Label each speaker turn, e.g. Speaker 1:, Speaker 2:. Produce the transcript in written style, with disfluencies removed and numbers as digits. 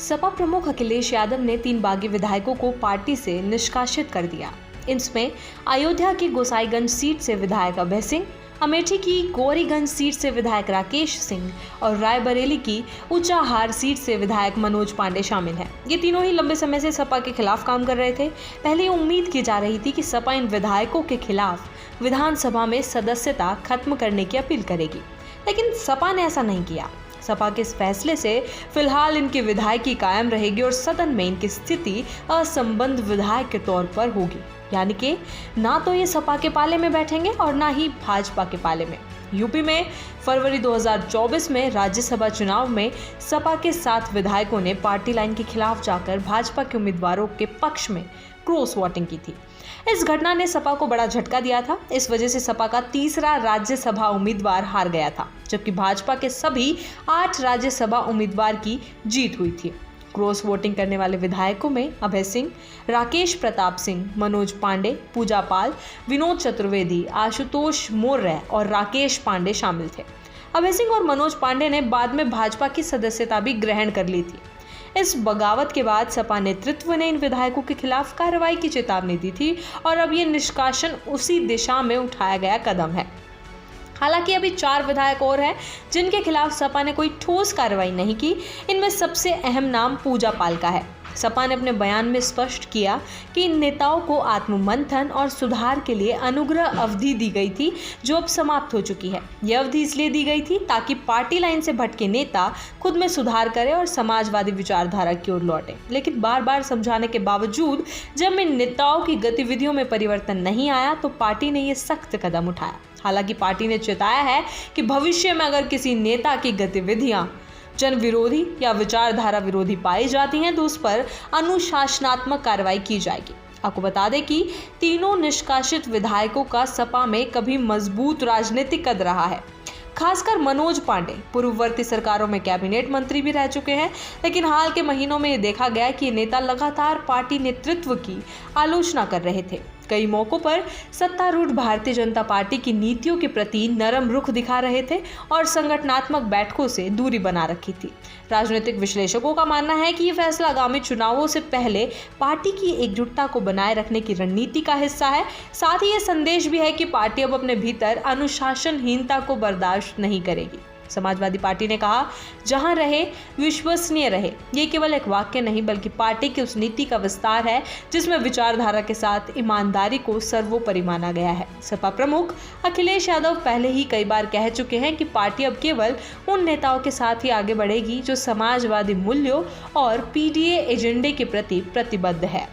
Speaker 1: सपा प्रमुख अखिलेश यादव ने 3 बागी विधायकों को पार्टी से निष्कासित कर दिया। इनमें अयोध्या की गोसाईगंज सीट से विधायक अभय सिंह, अमेठी की गौरीगंज सीट से विधायक राकेश सिंह और रायबरेली की ऊंचाहार सीट से विधायक मनोज पांडे शामिल हैं। ये तीनों ही लंबे समय से सपा के खिलाफ काम कर रहे थे। पहले उम्मीद की जा रही थी कि सपा इन विधायकों के खिलाफ विधानसभा में सदस्यता खत्म करने की अपील करेगी, लेकिन सपा ने ऐसा नहीं किया। सपा के इस फैसले से फिलहाल इनकी विधायकी कायम रहेगी और सदन में इनकी स्थिति असंबद्ध विधायक के तौर पर होगी, यानी कि ना तो ये सपा के पाले में बैठेंगे और ना ही भाजपा के पाले में। यूपी में फरवरी 2024 में राज्यसभा चुनाव में सपा के 7 विधायकों ने पार्टी लाइन के खिलाफ जाकर भाजपा के उम्मीदवारों के पक्ष में क्रॉस वोटिंग की थी। इस घटना ने सपा को बड़ा झटका दिया था। इस वजह से सपा का तीसरा राज्यसभा उम्मीदवार हार गया था, जबकि भाजपा के सभी 8 राज्यसभा उम्मीदवार की जीत हुई थी। क्रॉस वोटिंग करने वाले विधायकों में अभय सिंह, राकेश प्रताप सिंह, मनोज पांडे, पूजा पाल, विनोद चतुर्वेदी, आशुतोष मौर्य और राकेश पांडे शामिल थे। अभय सिंह और मनोज पांडे ने बाद में भाजपा की सदस्यता भी ग्रहण कर ली थी। इस बगावत के बाद सपा नेतृत्व ने इन विधायकों के खिलाफ कार्रवाई की चेतावनी दी थी और अब ये निष्कासन उसी दिशा में उठाया गया कदम है। हालांकि अभी 4 विधायक और हैं जिनके खिलाफ सपा ने कोई ठोस कार्रवाई नहीं की। इनमें सबसे अहम नाम पूजा पाल का है। सपा ने अपने बयान में स्पष्ट किया कि इन नेताओं को आत्ममंथन और सुधार के लिए अनुग्रह अवधि दी गई थी, जो अब समाप्त हो चुकी है। यह अवधि इसलिए दी गई थी ताकि पार्टी लाइन से भटके नेता खुद में सुधार करें और समाजवादी विचारधारा की ओर लौटें। लेकिन बार बार समझाने के बावजूद जब इन नेताओं की गतिविधियों में परिवर्तन नहीं आया तो पार्टी ने यह सख्त कदम उठाया। हालांकि पार्टी ने चेताया है कि भविष्य में अगर किसी नेता की गतिविधियां जन विरोधी या विचारधारा विरोधी पाई जाती हैं तो उस पर अनुशासनात्मक कार्रवाई की जाएगी। आपको बता दें कि तीनों निष्कासित विधायकों का सपा में कभी मजबूत राजनीतिक कद रहा है। खासकर मनोज पांडे पूर्ववर्ती सरकारों में कैबिनेट मंत्री भी रह चुके हैं, लेकिन हाल के महीनों में ये देखा गया कि ये नेता लगातार पार्टी नेतृत्व की आलोचना कर रहे थे। कई मौकों पर सत्तारूढ़ भारतीय जनता पार्टी की नीतियों के प्रति नरम रुख दिखा रहे थे और संगठनात्मक बैठकों से दूरी बना रखी थी। राजनीतिक विश्लेषकों का मानना है कि ये फैसला आगामी चुनावों से पहले पार्टी की एकजुटता को बनाए रखने की रणनीति का हिस्सा है। साथ ही ये संदेश भी है कि पार्टी अब अपने भीतर अनुशासनहीनता को बर्दाश्त नहीं करेगी। समाजवादी पार्टी ने कहा, जहां रहे विश्वसनीय रहे। ये केवल एक वाक्य नहीं बल्कि पार्टी की उस नीति का विस्तार है जिसमें विचारधारा के साथ ईमानदारी को सर्वोपरि माना गया है। सपा प्रमुख अखिलेश यादव पहले ही कई बार कह चुके हैं कि पार्टी अब केवल उन नेताओं के साथ ही आगे बढ़ेगी जो समाजवादी मूल्यों और पीडीए एजेंडे के प्रति प्रतिबद्ध है।